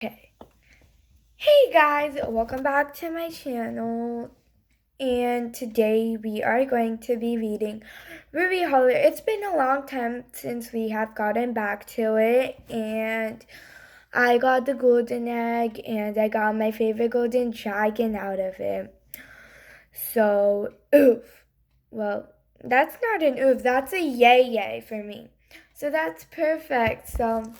Okay. Hey guys, welcome back to my channel. And today we are going to be reading Ruby Holler. It's been a long time since we have gotten back to it, and I got the golden egg and I got my favorite golden dragon out of it. So, oof. Well, that's not an oof, that's a yay yay for me. So that's perfect. So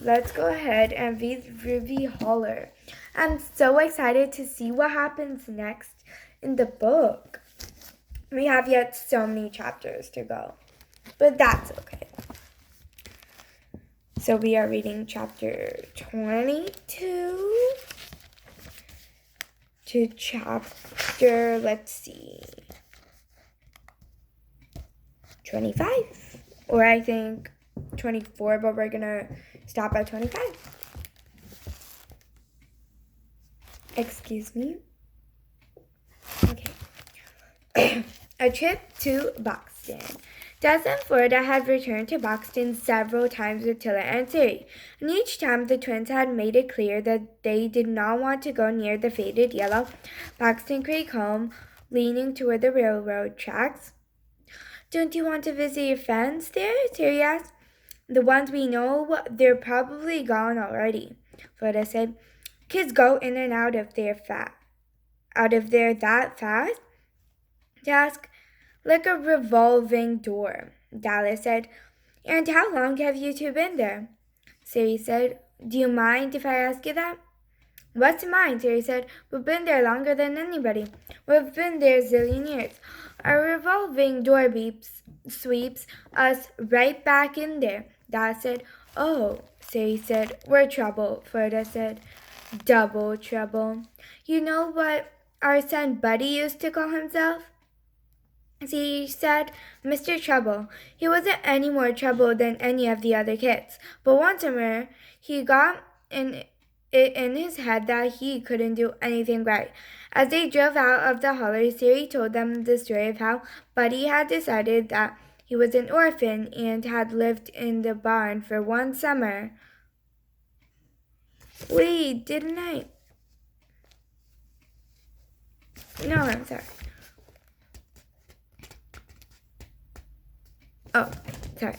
let's go ahead and read Ruby Holler. I'm so excited to see what happens next in the book. We have yet so many chapters to go, but that's okay. So we are reading chapter 22 to chapter, let's see, 25. Or I think 24, but we're gonna stop at 25. Excuse me. Okay. A trip to Boston. Des and Florida had returned to Boston several times with Tilla and Siri, and each time the twins had made it clear that they did not want to go near the faded yellow Boston Creek home leaning toward the railroad tracks. Don't you want to visit your friends there? Siri asked. The ones we know, they're probably gone already, Florida said. Kids go in and out of there that fast? Asked. Like a revolving door, Dallas said. And how long have you two been there? Siri said. Do you mind if I ask you that? What's mine? Siri said. We've been there longer than anybody. We've been there a zillion years. Our revolving door sweeps us right back in there. Dallas said. Oh, Siri said. We're trouble, Florida said. Double trouble. You know what our son Buddy used to call himself? He said, Mr. Trouble. He wasn't any more trouble than any of the other kids. But one summer, he got it in his head that he couldn't do anything right. As they drove out of the holler, Siri told them the story of how Buddy had decided that he was an orphan and had lived in the barn for one summer. Wait, didn't I? No, I'm sorry. Oh, sorry.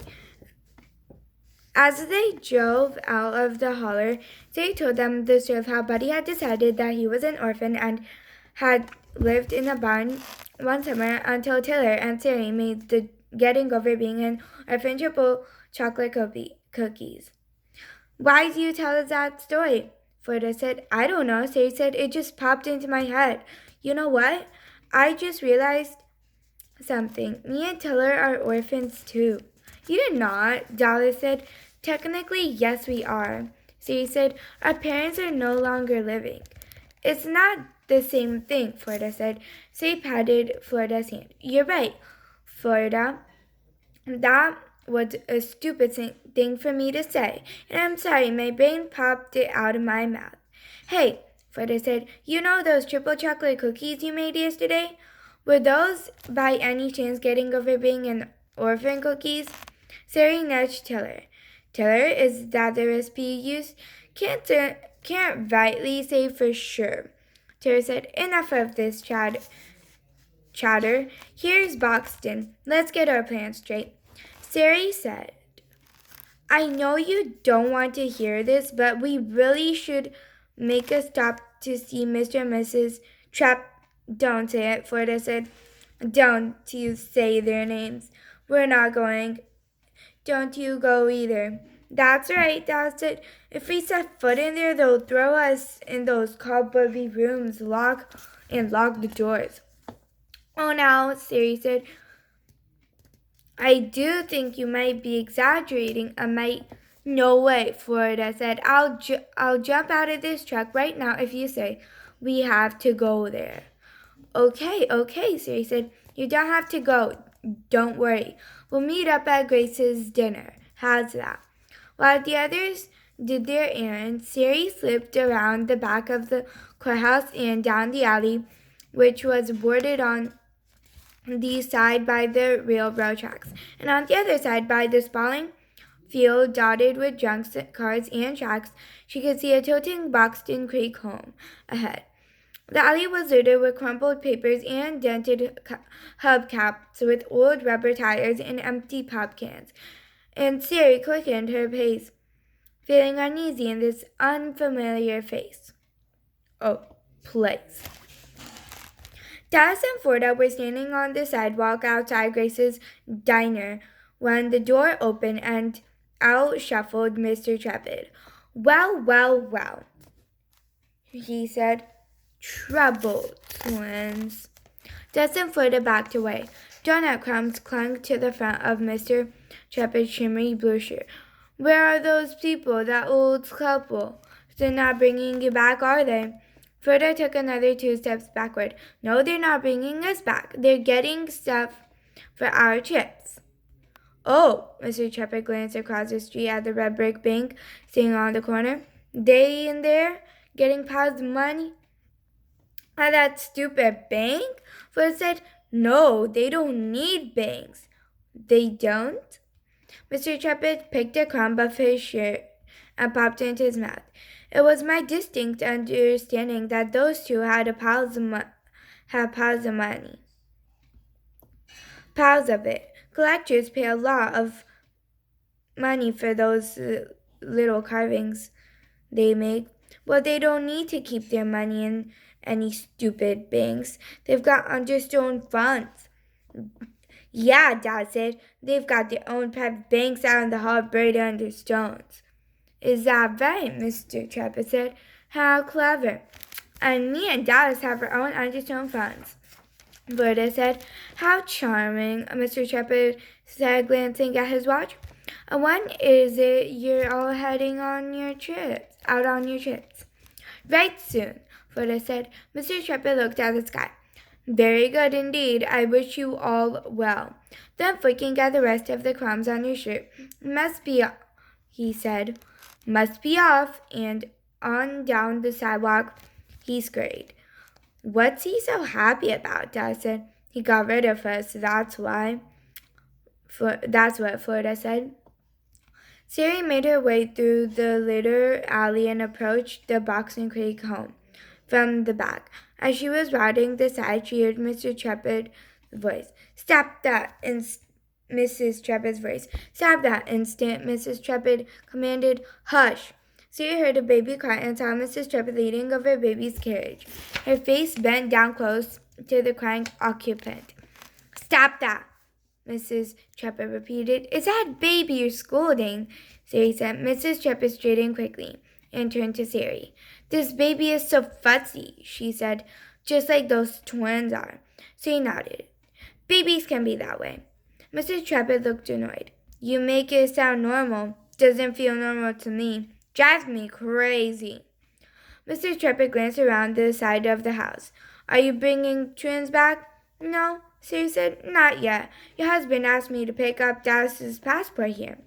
As they drove out of the holler, they told them the story of how Buddy had decided that he was an orphan and had lived in a barn one summer until Taylor and Sari made the getting over being an orphan triple chocolate cookies. Why do you tell us that story? Florida said. I don't know. Sari said, it just popped into my head. You know what? I just realized something. Me and Taylor are orphans too. You did not, Dallas said. Technically, yes, we are. Siri said, our parents are no longer living. It's not the same thing, Florida said. Siri patted Florida's hand. You're right, Florida. That was a stupid thing for me to say, and I'm sorry, my brain popped it out of my mouth. Hey, Florida said, you know those triple chocolate cookies you made yesterday? Were those by any chance getting over being an orphan cookies? Sari nudged Taylor. Taylor, is that the recipe you used? Can't rightly say for sure. Taylor said, enough of this chatter. Here's Boxton. Let's get our plans straight. Sari said, I know you don't want to hear this, but we really should make a stop to see Mr. and Mrs. Trap. Don't say it, Florida said. Don't you say their names. We're not going. Don't you go either. That's right, Dad said. If we set foot in there, they'll throw us in those cobwebby rooms, lock the doors. Oh, now, Siri said, I do think you might be exaggerating. I might. No way, Florida said. I'll jump out of this truck right now if you say we have to go there. Okay, Siri said. You don't have to go. Don't worry. We'll meet up at Grace's dinner. How's that? While the others did their errands, Siri slipped around the back of the courthouse and down the alley, which was boarded on the side by the railroad tracks, and on the other side by the sprawling field dotted with junk cars and trucks, she could see a tilting Boxton Creek home ahead. The alley was littered with crumpled papers and dented hubcaps with old rubber tires and empty pop cans, and Siri quickened her pace, feeling uneasy in this unfamiliar face. Oh, place. Dallas and Florida were standing on the sidewalk outside Grace's diner when the door opened and out shuffled Mr. Trepid. Well, well, well, he said. Trouble, twins. Dallas and Florida backed away. Donut crumbs clung to the front of Mr. Trepid's shimmery blue shirt. Where are those people, that old couple? They're not bringing you back, are they? Florida took another 2 steps backward. No, they're not bringing us back. They're getting stuff for our chips. Oh, Mr. Trepid glanced across the street at the red brick bank sitting on the corner. They in there getting piles of money? At that stupid bank? Florida said, no, they don't need banks. They don't? Mr. Trepid picked a crumb off his shirt and popped it into his mouth. It was my distinct understanding that those two had piles of money. Piles of it. Collectors pay a lot of money for those little carvings they make. Well, they don't need to keep their money in any stupid banks. They've got understone funds. Yeah, Dad said. They've got their own private banks out in the hall buried under stones. Is that right? Mr. Trepid said. How clever. And me and Dallas have our own understone funds. Florida said. How charming, Mr. Trepid said, glancing at his watch. And when is it you're all heading on your trips, out on your trips? Right soon, Florida said. Mr. Trepid looked at the sky. Very good indeed. I wish you all well. Then flicking at the rest of the crumbs on your shirt. Must be off, he said. Must be off, and on down the sidewalk he scurried. What's he so happy about? Dad said. He got rid of us, that's why. That's what Florida said. Siri made her way through the littered alley and approached the Boxing Creek home from the back. As she was riding the side, she heard Mr. Trepid's voice. Stop that! Mrs. Trepid's voice. Stop that instant, Mrs. Trepid commanded. Hush! Siri heard a baby cry and saw Mrs. Trepid leaning over baby's carriage, her face bent down close to the crying occupant. Stop that! Mrs. Trepid repeated. Is that baby you're scolding? Siri said. Mrs. Trepid straightened quickly and turned to Siri. This baby is so fussy, she said, just like those twins are. Siri nodded. Babies can be that way. Mrs. Trepid looked annoyed. You make it sound normal. Doesn't feel normal to me. Drives me crazy. Mr. Trepid glanced around the side of the house. Are you bringing twins back? No, Siri said. Not yet. Your husband asked me to pick up Dallas's passport here.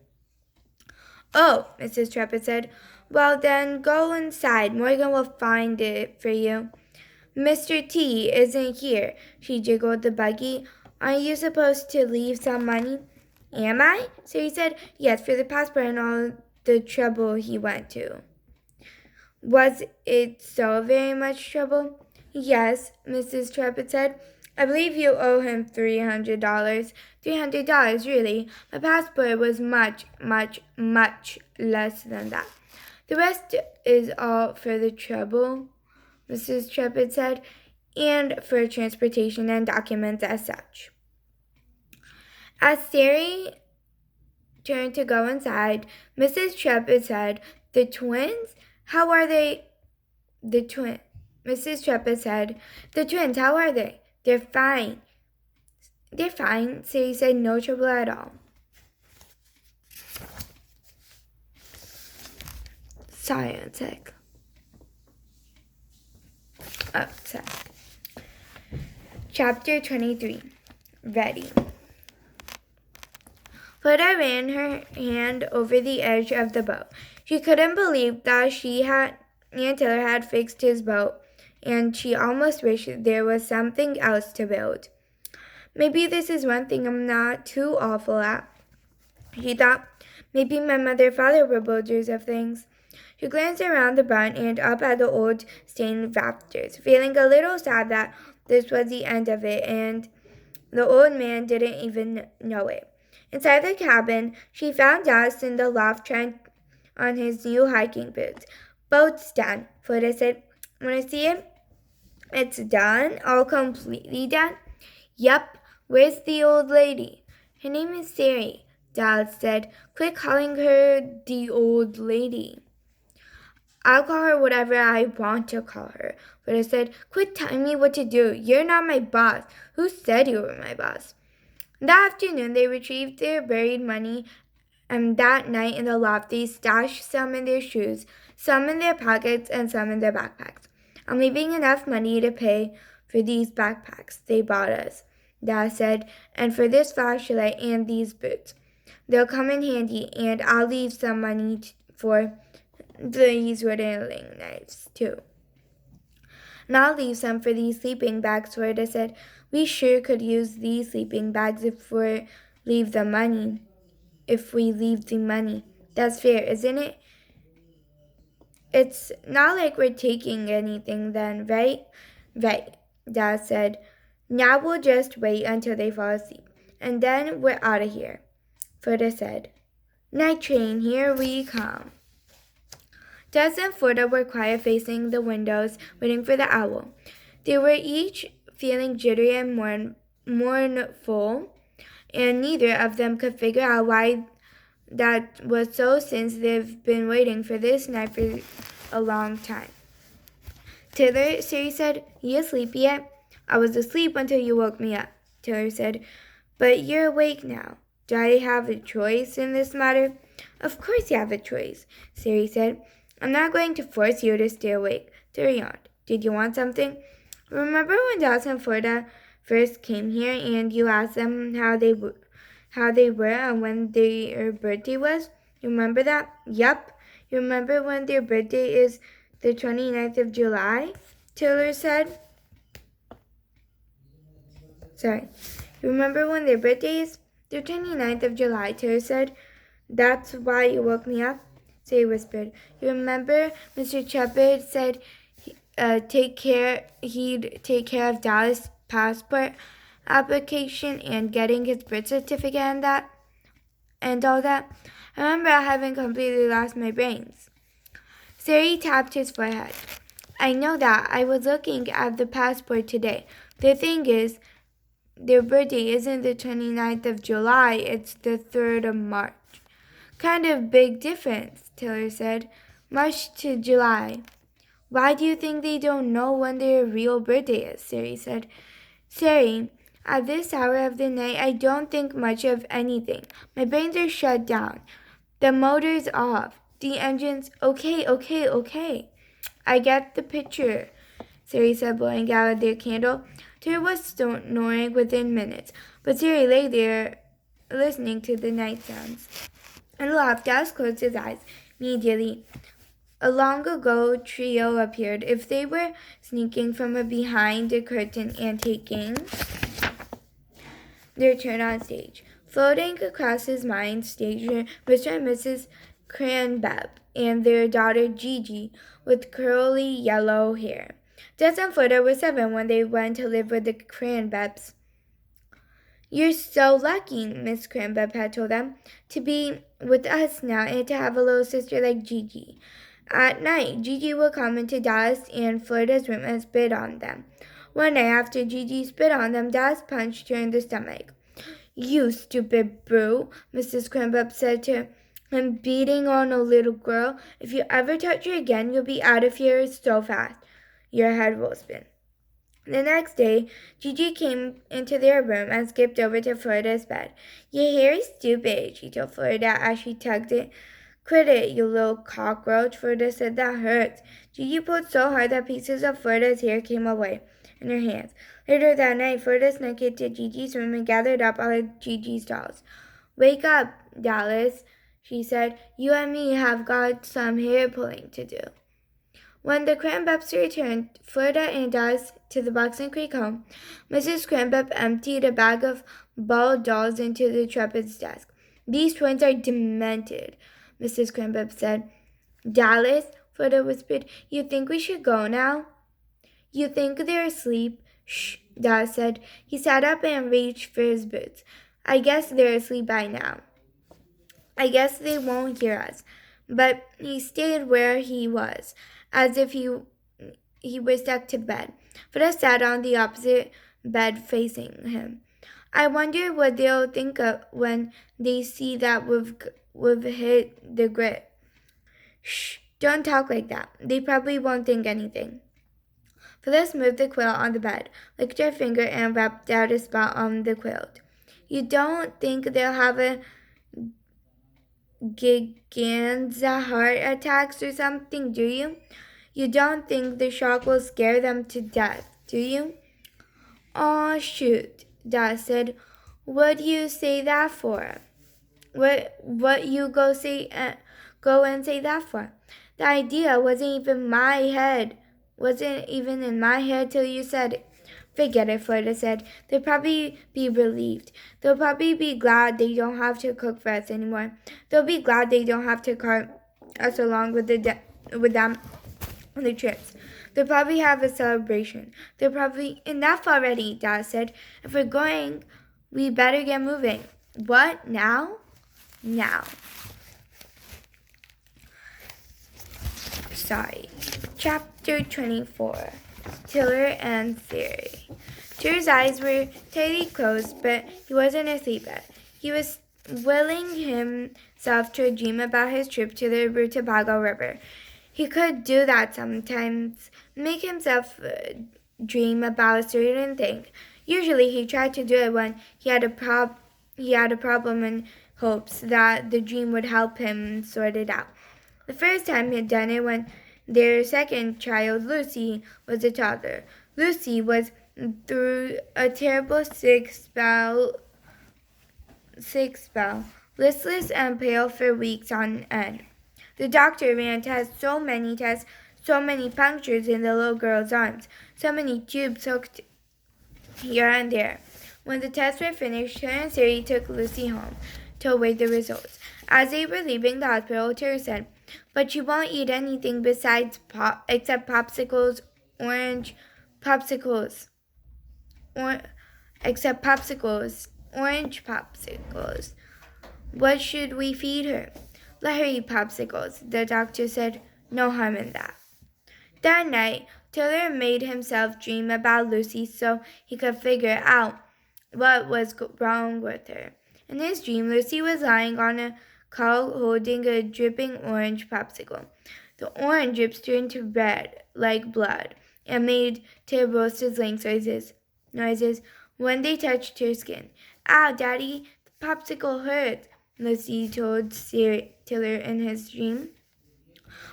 Oh, Mrs. Trepid said. Well, then go inside. Morgan will find it for you. Mr. T isn't here. She jiggled the buggy. Aren't you supposed to leave some money? Am I? Siri said. Yes, for the passport and all the trouble he went to. Was it so very much trouble? Yes, Mrs. Trepid said. I believe you owe him $300. $300, really. My passport was much, much, much less than that. The rest is all for the trouble, Mrs. Trepid said, and for transportation and documents as such. As Siri turned to go inside, Mrs. Trepid said, The twins? How are they? Mrs. Trepid said, The twins, how are they? They're fine. They're fine, Siri said, no trouble at all. Sorry, one sec. Oh, sorry. Chapter 23. Ready. Florida ran her hand over the edge of the boat. She couldn't believe that Aunt Taylor had fixed his boat, and she almost wished there was something else to build. Maybe this is one thing I'm not too awful at, she thought. Maybe my mother and father were builders of things. She glanced around the barn and up at the old stained rafters, feeling a little sad that this was the end of it, and the old man didn't even know it. Inside the cabin, she found Dallas in the loft trying on his new hiking boots. Boat's done, Florida said. Want to see it? It's done? All completely done? Yup. Where's the old lady? Her name is Sari, Dallas said. Quit calling her the old lady. I'll call her whatever I want to call her. But I said, quit telling me what to do. You're not my boss. Who said you were my boss? That afternoon, they retrieved their buried money, and that night in the loft, they stashed some in their shoes, some in their pockets, and some in their backpacks. I'm leaving enough money to pay for these backpacks they bought us, Dad said, and for this flashlight and these boots. They'll come in handy, and I'll leave some money for these whittling knives, too. And I'll leave some for these sleeping bags, Florida said. We sure could use these sleeping bags if we leave the money. That's fair, isn't it? It's not like we're taking anything then, right? Right, Dad said. Now we'll just wait until they fall asleep. And then we're out of here, Florida said. Night train, here we come. Des and Florida were quiet facing the windows, waiting for the owl. They were each feeling jittery and mournful, and neither of them could figure out why that was so, since they've been waiting for this night for a long time. Taylor, Sari said, you asleep yet? I was asleep until you woke me up, Taylor said. But you're awake now. Do I have a choice in this matter? Of course you have a choice, Sari said. I'm not going to force you to stay awake. Taylor yawned. Did you want something? Remember when Dallas and Florida first came here and you asked them how they were and when their birthday was? You remember that? Yup. You remember when their birthday is the 29th of July? Taylor said. Sorry. You remember when their birthday is? The 29th of July, Taylor said. That's why you woke me up? Sari whispered. You remember Mr. Shepard said he'd take care of Dallas' passport application and getting his birth certificate and all that? I remember I haven't completely lost my brains. Sari tapped his forehead. I know that. I was looking at the passport today. The thing is, their birthday isn't the 29th of July, it's the 3rd of March. Kind of big difference, Taylor said. March to July. Why do you think they don't know when their real birthday is? Sari said. Sari, at this hour of the night, I don't think much of anything. My brains are shut down. The motor's off. The engine's okay. I get the picture, Sari said, blowing out their candle. Taylor was snoring within minutes, but Sari lay there listening to the night sounds. And laughed. Dallas closed his eyes immediately. A long ago trio appeared. If they were sneaking from behind a curtain and taking their turn on stage. Floating across his mind, stage were Mr. and Mrs. Cranbeb and their daughter Gigi with curly yellow hair. Des and Florida were 7 when they went to live with the Cranbebs. You're so lucky, Miss Cranbeb had told them, to be with us now and to have a little sister like Gigi. At night, Gigi would come into Dallas and Florida's room and spit on them. One night after Gigi spit on them, Dallas punched her in the stomach. You stupid brute, Mrs. Cranbeb said to him, beating on a little girl. If you ever touch her again, you'll be out of here so fast. Your head will spin. The next day, Gigi came into their room and skipped over to Florida's bed. Your hair is stupid, she told Florida as she tugged it. Quit it, you little cockroach, Florida said. That hurts. Gigi pulled so hard that pieces of Florida's hair came away in her hands. Later that night, Florida snuck into Gigi's room and gathered up all of Gigi's dolls. Wake up, Dallas, she said. You and me have got some hair pulling to do. When the Cranbebs returned, Florida and Dallas, to the Boxing Creek home, Mrs. Cranbeb emptied a bag of ball dolls into the Trepid's desk. These twins are demented, Mrs. Crumbip said. Dallas, Florida whispered, you think we should go now? You think they're asleep? Shh, Dallas said. He sat up and reached for his boots. I guess they're asleep by now. I guess they won't hear us. But he stayed where he was, as if he was stuck to bed. Florida sat on the opposite bed facing him. I wonder what they'll think of when they see that we've hit the grit. Shh, don't talk like that. They probably won't think anything. Phyllis moved the quilt on the bed, licked her finger, and rubbed out a spot on the quilt. You don't think they'll have a giganza heart attacks or something, do you? You don't think the shock will scare them to death, do you? Aw, shoot, Dad said. What'd you say that for? What you go and say that for? The idea wasn't even in my head till you said it. Forget it, Florida said. They'll probably be relieved. They'll probably be glad they don't have to cook for us anymore. They'll be glad they don't have to cart us along with them on the trips. They'll probably have a celebration. They're probably enough already, Dad said. If we're going, we better get moving. What, now? Now. Sorry. Chapter 24. Tiller and Theory. Tiller's eyes were tightly closed, but he wasn't asleep yet. He was willing himself to dream about his trip to the Rutabaga River. He could do that sometimes, make himself dream about a certain thing. Usually he tried to do it when he had a problem in hopes that the dream would help him sort it out. The first time he had done it when their second child, Lucy, was a toddler. Lucy was through a terrible sick spell, listless and pale for weeks on end. The doctor ran so many tests, so many punctures in the little girl's arms, so many tubes hooked here and there. When the tests were finished, her and Sari took Lucy home to await the results. As they were leaving the hospital, Terry said, "But you won't eat anything besides except popsicles, orange popsicles, orange popsicles. What should we feed her?" "Let her eat popsicles," the doctor said. "No harm in that." That night, Taylor made himself dream about Lucy so he could figure out what was wrong with her. In his dream, Lucy was lying on a couch holding a dripping orange popsicle. The orange drips turned to red, like blood, and made terrible sizzling noises when they touched her skin. "Ow, Daddy, the popsicle hurts," Lucy told Taylor in his dream.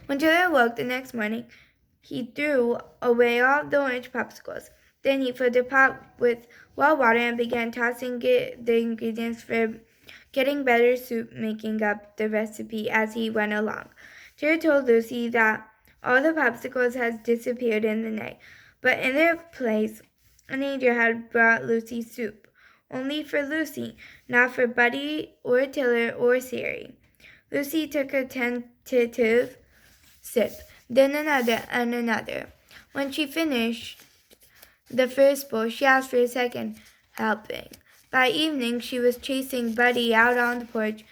When Taylor woke the next morning, he threw away all the orange popsicles. Then he filled the pot with well water and began tossing the ingredients for getting better soup, making up the recipe as he went along. Taylor told Lucy that all the popsicles had disappeared in the night, but in their place, an angel had brought Lucy soup. Only for Lucy, not for Buddy or Taylor or Sari. Lucy took a tentative sip, then another and another. When she finished the first bowl, she asked for a second helping. By evening, she was chasing Buddy out on the porch.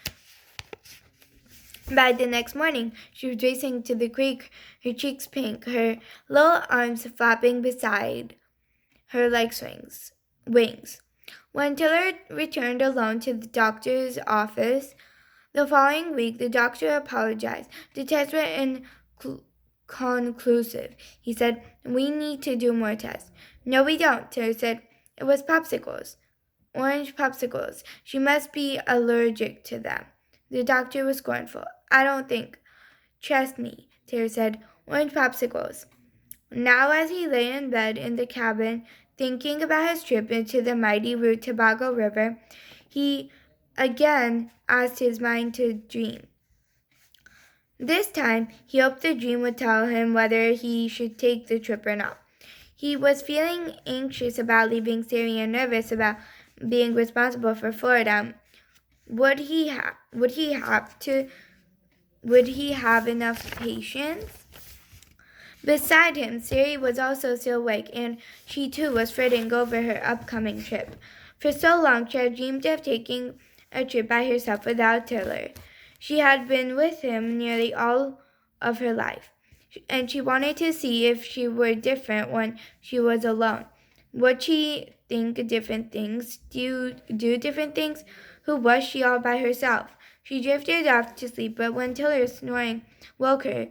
By the next morning, she was racing to the creek, her cheeks pink, her little arms flapping beside her like wings. When Taylor returned alone to the doctor's office the following week, the doctor apologized. The tests were inconclusive. He said, "We need to do more tests." "No, we don't," Taylor said. "It was popsicles. Orange popsicles. She must be allergic to them." The doctor was scornful. "I don't think." "Trust me," Taylor said. "Orange popsicles." Now, as he lay in bed in the cabin, thinking about his trip into the mighty Rutabaga River, he again asked his mind to dream. This time, he hoped the dream would tell him whether he should take the trip or not. He was feeling anxious about leaving Sari and nervous about being responsible for Florida Would he have enough patience? Beside him, Siri was also still awake, and she too was fretting over her upcoming trip. For so long, she had dreamed of taking a trip by herself without Taylor. She had been with him nearly all of her life, and she wanted to see if she were different when she was alone. Would she think different things, do different things? Who was she all by herself? She drifted off to sleep, but when Taylor's snoring woke her,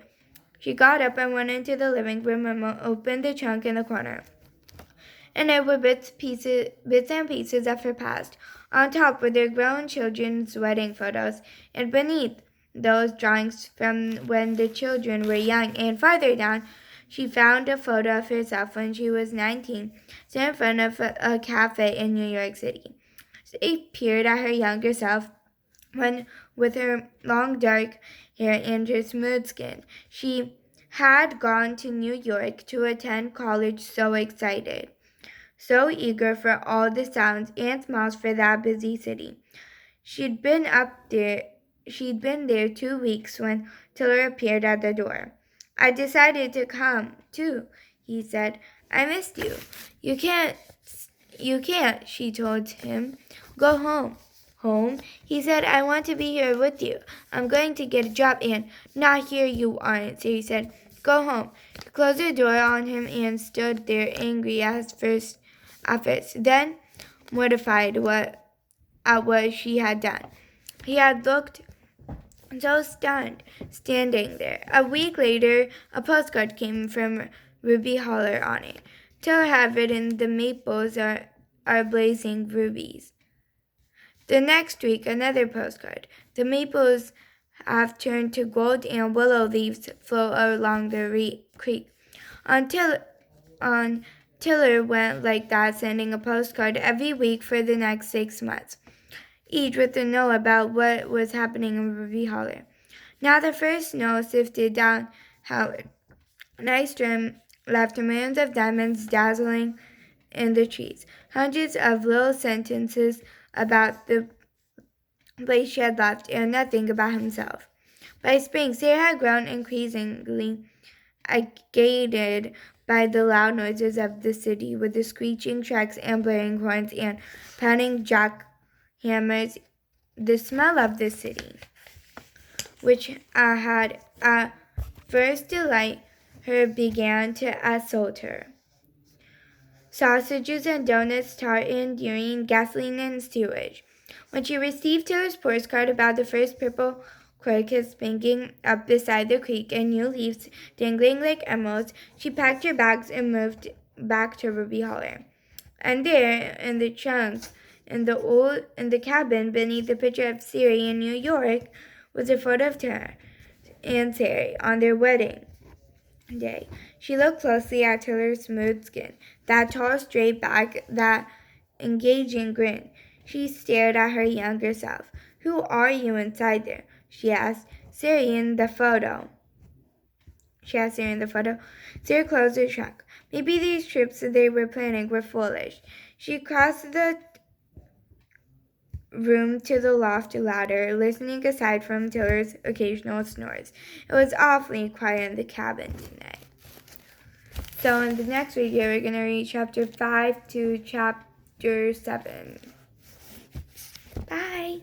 she got up and went into the living room and opened the trunk in the corner. And there were bits and pieces of her past. On top were their grown children's wedding photos, and beneath those drawings from when the children were young. And farther down, she found a photo of herself when she was 19, sitting in front of a cafe in New York City. She peered at her younger self when, with her long dark hair and her smooth skin, she had gone to New York to attend college, so excited, so eager for all the sounds and smells for that busy city. She'd been up there She'd been there 2 weeks when Tiller appeared at the door. I decided to come, too, he said. I missed you. You can't, she told him. Go home. Home? He said, I want to be here with you. I'm going to get a job and not here you aren't, so he said, go home. She closed the door on him and stood there angry at first, then mortified at what she had done. He had looked so stunned, standing there. A week later, a postcard came from Ruby Holler on it. Tell had written, the maples are blazing rubies. The next week, another postcard. The maples have turned to gold and willow leaves flow along the creek. On Tiller went like that, sending a postcard every week for the next 6 months, each with a note about what was happening in Ruby Holler. Now the first snow sifted down Howard. An ice storm left millions of diamonds dazzling in the trees. Hundreds of little sentences about the place she had left, and nothing about himself. By spring, Sarah had grown increasingly agitated by the loud noises of the city, with the screeching trucks and blaring horns and pounding jackhammers. The smell of the city, which had at first delighted her, began to assault her. Sausages and donuts, tar and urine, gasoline and sewage. When she received Taylor's postcard about the first purple crocus springing up beside the creek and new leaves dangling like emeralds, she packed her bags and moved back to Ruby Holler. And there, in the trunk, in the cabin beneath the picture of Siri in New York, was a photo of Tara and Sari on their wedding day. She looked closely at Taylor's smooth skin, that tall, straight back, that engaging grin. She stared at her younger self. Who are you inside there? She asked. Sari in the photo. Sari closed her trunk. Maybe these trips they were planning were foolish. She crossed the room to the loft ladder, listening aside from Taylor's occasional snores. It was awfully quiet in the cabin tonight. So in the next video, we're going to read chapter 5 to chapter 7. Bye!